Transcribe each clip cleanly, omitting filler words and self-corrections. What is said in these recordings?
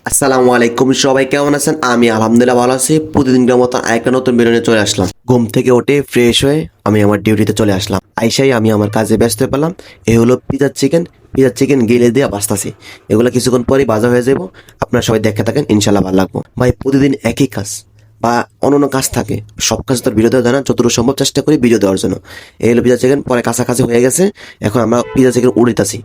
আসসালামু আলাইকুম, সবাই কেমন আছেন? আমি আলহামদুলিল্লাহ ভালো আছি। প্রতিদিনকার মতো একটা নতুন ভিডিও নিয়ে চলে আসলাম। ঘুম থেকে উঠে ফ্রেশ হয়ে আমি আমার ডিউটিতে চলে আসলাম। আইসাই আমি আমার কাজে ব্যস্ত হয়ে পেলাম। এ হলো পিজার চিকেন গিলে দিয়ে বাঁচতাছি। এগুলো কিছুক্ষণ পরেই ভাজা হয়ে যাবো। আপনারা সবাই দেখে থাকেন, ইনশাল্লাহ ভালো লাগবো। ভাই প্রতিদিন একই কাজ বা অন্য কাজ থাকে, সব কাজ তো ভিডিও দেওয়া যায় না। যতটুকু সম্ভব চেষ্টা করি ভিডিও দেওয়ার জন্য। এই হলো পিজা চিকেন, পরে কাছাকাছি হয়ে গেছে। এখন আমরা পিজা চিকেন উড়িতাছি।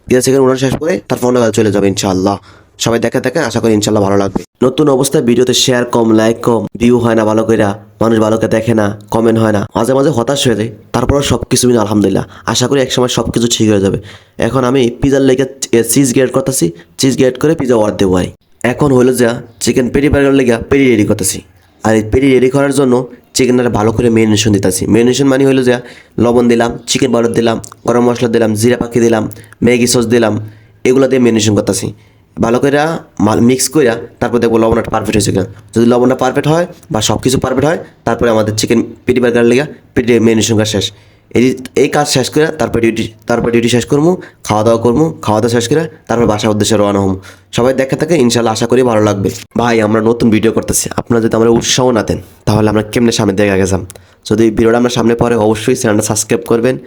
পিজা চিকেন উড়ানো শেষ করে তারপর অন্য কাজে চলে যাবে ইনশাআল্লাহ। সবাই দেখে দেখে আশা করি ইনশাল্লাহ ভালো লাগবে। নতুন অবস্থায় ভিডিওতে শেয়ার কম, লাইক কম, ভিউ হয় না ভালো কইরা, মানুষ ভালোকে দেখে না, কমেন্ট হয় না, মাঝে মাঝে হতাশ হয়ে যায়। তারপরে সব কিছু মিলে আলহামদুলিল্লাহ আশা করি একসময় সব কিছু ঠিক হয়ে যাবে। এখন আমি পিজার লেগে চিজ গ্রেড করতেছি। চিজ গ্রেড করে পিজা অর্ডার দেবো। এখন হলো যা চিকেন পেরি বার্গার লেগে পেরি রেডি করতেছি। আর এই পেরি রেডি করার জন্য চিকেনটা ভালো করে মেরিনেশন দিতেছি। মেরিনেশন মানে হলো যে লবণ দিলাম, চিকেন পাউডার দিলাম, গরম মশলা দিলাম, জিরা পাখি দিলাম, ম্যাগি সস দিলাম, এগুলো দিয়ে মেরিনেশন করতেছি। ভালো করে মিক্স করে তারপর দেখবো লবণটা পারফেক্ট হয়েছে কিনা। যদি লবণটা পারফেক্ট হয় বা সব কিছু পারফেক্ট হয়, তারপরে আমাদের চিকেন পেটি বার্গার লেগে পেটি মেরিনেশন করা শেষ। এই কাজ শেষ করে তারপর ডিউটি শেষ করবো, খাওয়া দাওয়া শেষ করে তারপর বাসার উদ্দেশ্যে রওনা হবো। সবাই দেখে থাকে, ইনশাল্লাহ আশা করি ভালো লাগবে। ভাই আমরা নতুন ভিডিও করতেছি, আপনারা যদি আমরা উৎসাহ না দেন তাহলে আমরা কেমনে সামনে দেখে গেছাম। যদি ভিডিওটা আমরা সামনে পরে অবশ্যই চ্যানেলটা সাবস্ক্রাইব করবেন,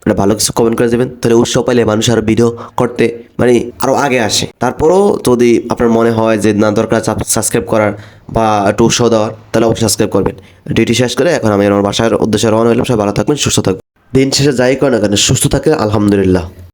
একটা ভালো কিছু কমেন্ট করে দেবেন, তাহলে উৎসাহ পাইলে মানুষ আরও ভিডিও করতে মানে আরও আগে আসে। তারপরও যদি আপনার মনে হয় যে না দরকার সাবস্ক্রাইব করার বা একটু উৎসাহ দেওয়ার, তাহলে অবশ্যই সাবস্ক্রাইব করবেন। ডিউটি শেষ করে এখন আমি আমার বাসার উদ্দেশ্যে রওনা হলাম। সবাই ভালো থাকবেন, সুস্থ থাকবেন। দিন শেষে যাই করে না কেন সুস্থ থাকে আলহামদুলিল্লাহ।